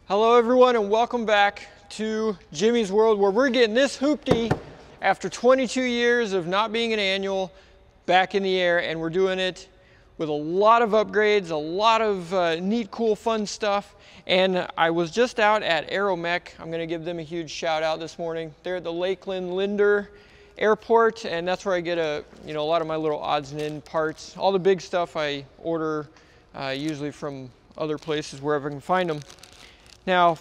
Hello everyone and welcome back to Jimmy's World, where we're getting this hoopty after 22 years of not being an annual back in the air, and we're doing it with a lot of upgrades, a lot of neat, cool, fun stuff. And I was just out at Aeromech. I'm going to give them a huge shout out this morning. They're at the Lakeland Linder Airport, and that's where I get a lot of my little odds and end parts. All the big stuff I order usually from other places wherever I can find them. Now,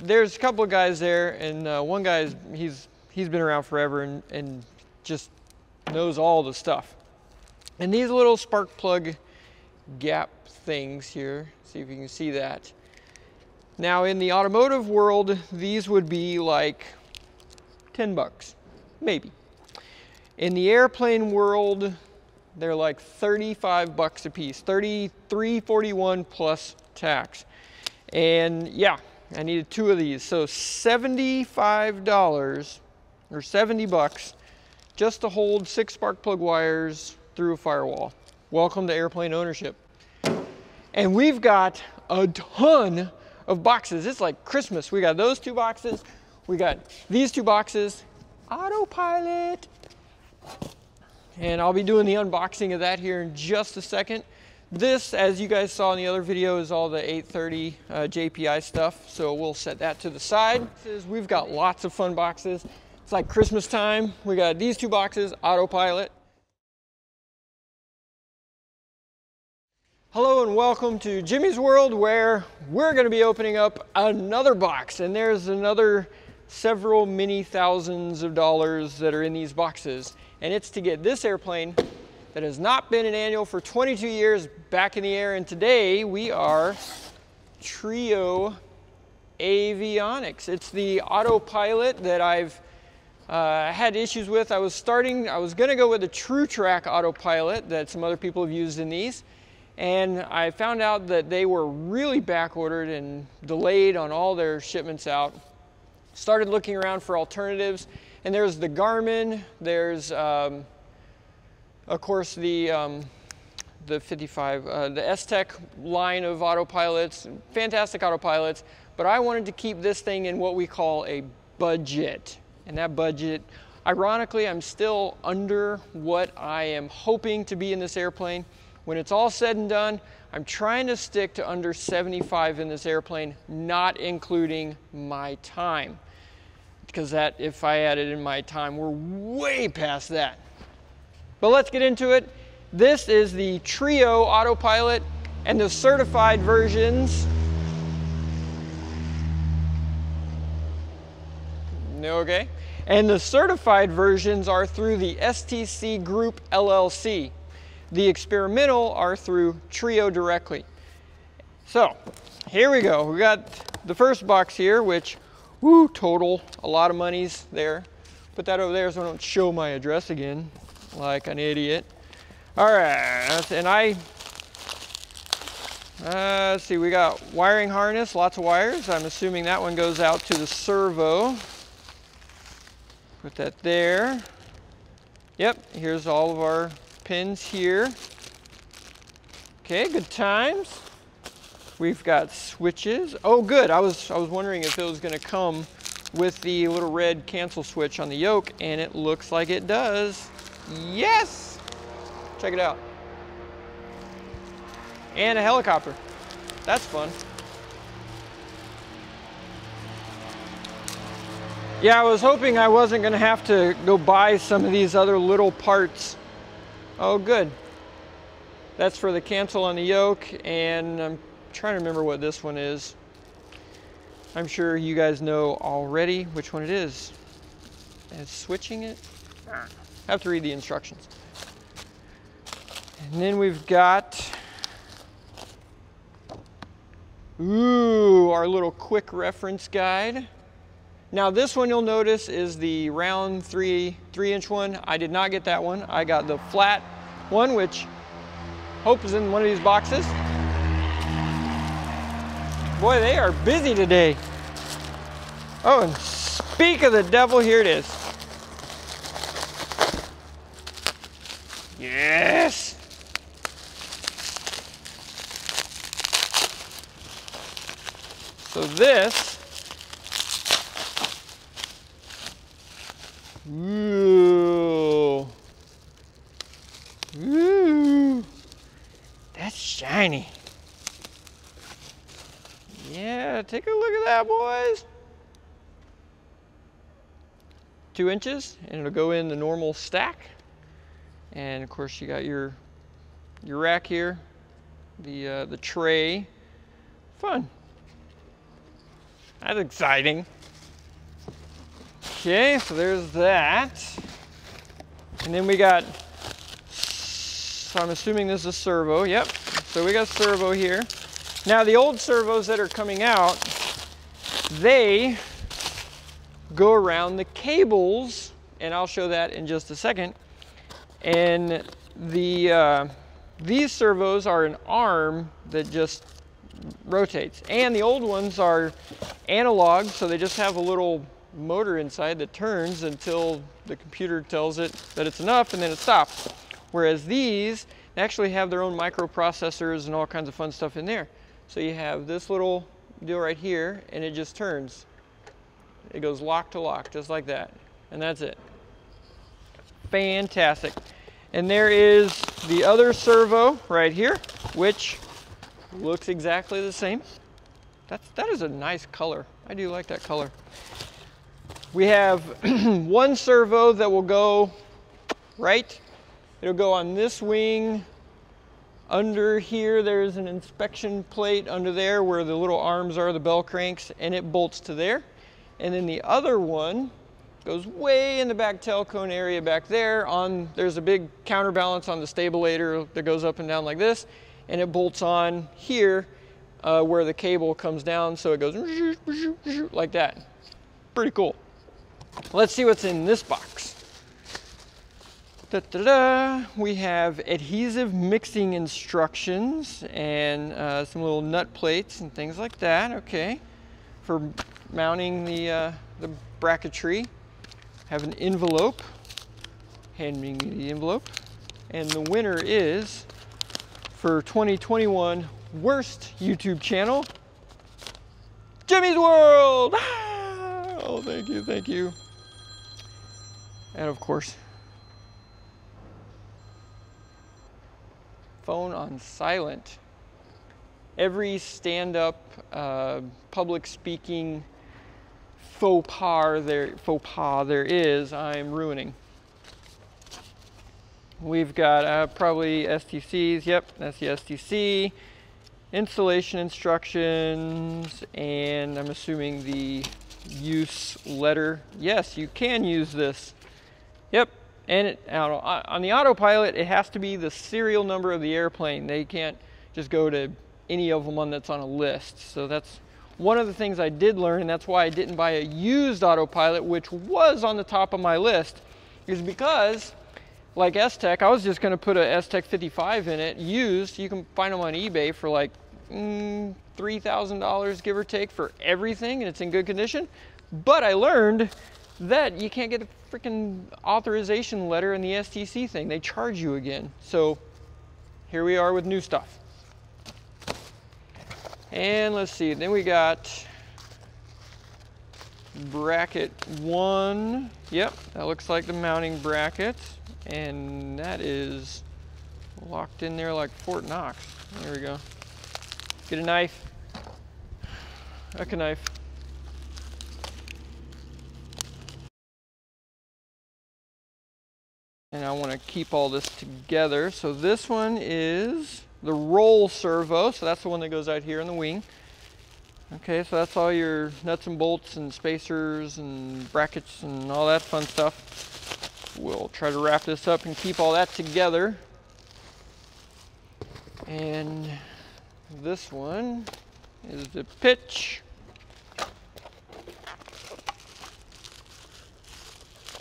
there's a couple of guys there, and one guy, he's been around forever and just knows all the stuff. And these little spark plug gap things here, see if you can see that. Now, in the automotive world, these would be like 10 bucks, maybe. In the airplane world, they're like 35 bucks a piece, 33.41 plus tax. And yeah, I needed 2 of these. So $75 or 70 bucks just to hold 6 spark plug wires through a firewall. Welcome to airplane ownership. And we've got a ton of boxes. It's like Christmas. We got those 2 boxes. We got these 2 boxes. Autopilot. And I'll be doing the unboxing of that here in just a second. This, as you guys saw in the other video, is all the 830 JPI stuff, so we'll set that to the side. We've got lots of fun boxes. It's like Christmas time. We got these 2 boxes, Autopilot. Hello and welcome to Jimmy's World, where we're going to be opening up another box, and there's another several many thousands of dollars that are in these boxes, and it's to get this airplane that has not been an annual for 22 years back in the air. And today we are Trio Avionics. It's the Autopilot that I've had issues with. I was gonna go with the TruTrak Autopilot that some other people have used in these. And I found out that they were really back ordered and delayed on all their shipments out. Started looking around for alternatives, and there's the Garmin, there's of course the 55, the S-Tech line of autopilots, fantastic autopilots, but I wanted to keep this thing in what we call a budget. And that budget, ironically, I'm still under what I am hoping to be in this airplane. When it's all said and done, I'm trying to stick to under 75 in this airplane, not including my time. Because that, if I added in my time, we're way past that. But let's get into it. This is the Trio Autopilot, and the certified versions. Okay. And the certified versions are through the STC Group LLC. The experimental are through Trio directly. So here we go. We got the first box here, which, woo, total, a lot of money's there. Put that over there so I don't show my address again like an idiot. All right, and let's see, we got wiring harness, lots of wires. I'm assuming that one goes out to the servo. Put that there. Yep, here's all of our pins here. Okay, good times. We've got switches. Oh, good. I was wondering if it was going to come with the little red cancel switch on the yoke, and it looks like it does. Yes! Check it out. And a helicopter. That's fun. Yeah, I was hoping I wasn't going to have to go buy some of these other little parts. Oh, good. That's for the cancel on the yoke, and I'm trying to remember what this one is. I'm sure you guys know already which one it is. And switching it? I have to read the instructions. And then we've got, our little quick reference guide. Now this one you'll notice is the round 3-inch one. I did not get that one. I got the flat one, which hope is in one of these boxes. Boy, they are busy today. Oh, and speak of the devil, here it is. Yes! So this, ooh, ooh, that's shiny. Yeah, take a look at that, boys. 2 inches, and it'll go in the normal stack. And of course, you got your rack here, the tray. Fun. That's exciting. Okay, so there's that. And then we got, so I'm assuming this is servo. Yep. So we got servo here. Now the old servos that are coming out, they go around the cables, and I'll show that in just a second. And these servos are an arm that just rotates. And the old ones are analog, so they just have a little motor inside that turns until the computer tells it that it's enough, and then it stops. Whereas these actually have their own microprocessors and all kinds of fun stuff in there. So you have this little deal right here, and it just turns. It goes lock to lock, just like that. And that's it. Fantastic. And there is the other servo right here, which looks exactly the same. That is a nice color. I do like that color. We have one servo that will go right. It'll go on this wing. Under here, there's an inspection plate under there where the little arms are, the bell cranks, and it bolts to there. And then the other one goes way in the back tail cone area back there. There's a big counterbalance on the stabilator that goes up and down like this, and it bolts on here where the cable comes down, so it goes like that. Pretty cool. Let's see what's in this box. Da-da-da. We have adhesive mixing instructions and some little nut plates and things like that. Okay, for mounting the bracketry. Have an envelope. Handing me the envelope. And the winner is, for 2021 worst YouTube channel, Jimmy's World. Ah! Oh, thank you, thank you. And of course, phone on silent. Every stand-up public speaking faux pas there is, I'm ruining. We've got probably STCs. Yep, that's the STC. Installation instructions, and I'm assuming the use letter. Yes, you can use this. Yep. And on the Autopilot, it has to be the serial number of the airplane. They can't just go to any of them that's on a list. So that's one of the things I did learn, and that's why I didn't buy a used Autopilot, which was on the top of my list, is because, like S-Tech, I was just going to put a S-Tech 55 in it, used. You can find them on eBay for like $3,000, give or take, for everything, and it's in good condition. But I learned that you can't get a freaking authorization letter in the STC thing. They charge you again. So here we are with new stuff. And let's see, then we got bracket 1. Yep, that looks like the mounting bracket. And that is locked in there like Fort Knox. There we go. Get a knife. Like a knife. And I want to keep all this together. So this one is the roll servo. So that's the one that goes out here in the wing. Okay, so that's all your nuts and bolts and spacers and brackets and all that fun stuff. We'll try to wrap this up and keep all that together. And this one is the pitch.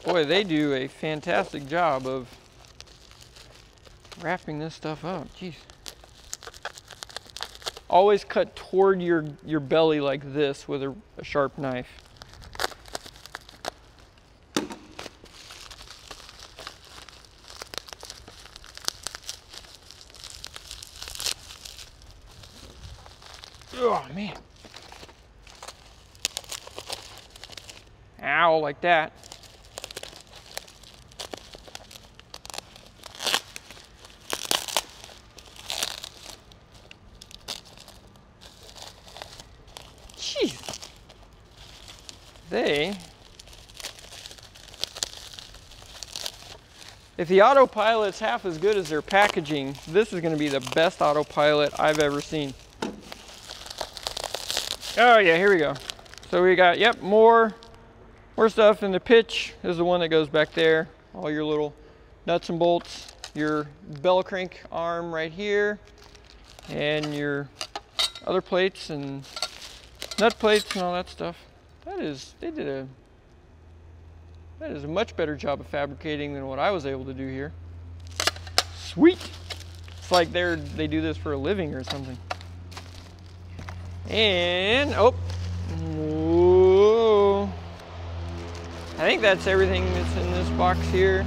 Boy, they do a fantastic job of wrapping this stuff up. Jeez. Always cut toward your belly like this with a sharp knife. Oh man. Ow, like that. Jeez. If the Autopilot's half as good as their packaging, this is going to be the best Autopilot I've ever seen. Oh yeah, here we go. So we got, yep, more stuff. And the pitch is the one that goes back there. All your little nuts and bolts, your bell crank arm right here, and your other plates and nut plates and all that stuff. That is a much better job of fabricating than what I was able to do here. Sweet. It's like they do this for a living or something. And, oh, whoa. I think that's everything that's in this box here.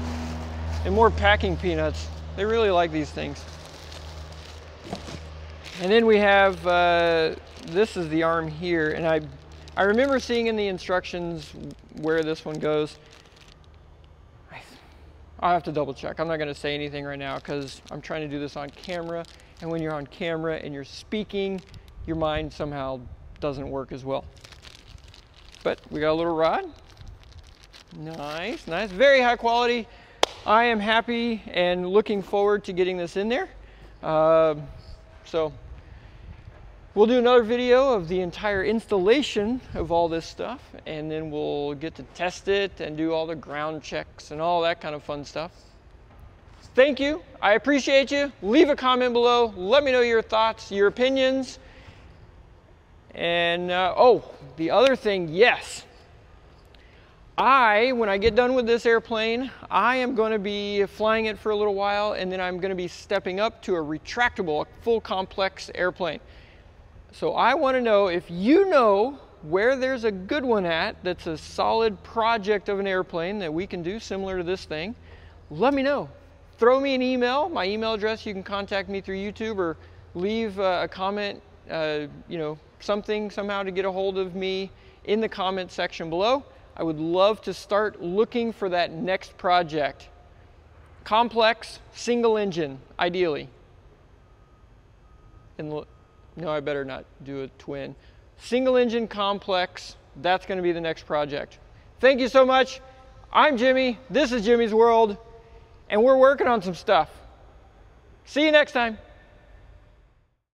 And more packing peanuts. They really like these things. And then we have, this is the arm here. And I remember seeing in the instructions where this one goes. I'll have to double check. I'm not going to say anything right now because I'm trying to do this on camera. And when you're on camera and you're speaking, your mind somehow doesn't work as well. But we got a little rod. Nice, nice. Very high quality. I am happy and looking forward to getting this in there. So we'll do another video of the entire installation of all this stuff, and then we'll get to test it and do all the ground checks and all that kind of fun stuff. Thank you. I appreciate you. Leave a comment below. Let me know your thoughts, your opinions. And, oh, the other thing, yes. When I get done with this airplane, I am going to be flying it for a little while, and then I'm going to be stepping up to a retractable, a full complex airplane. So I want to know if you know where there's a good one at that's a solid project of an airplane that we can do similar to this thing. Let me know. Throw me an email. My email address, you can contact me through YouTube or leave a comment, you know, something somehow to get a hold of me in the comment section below. I would love to start looking for that next project. Complex, single engine, ideally. And no, I better not do a twin. Single engine complex, that's going to be the next project. Thank you so much. I'm Jimmy. This is Jimmy's World, and we're working on some stuff. See you next time.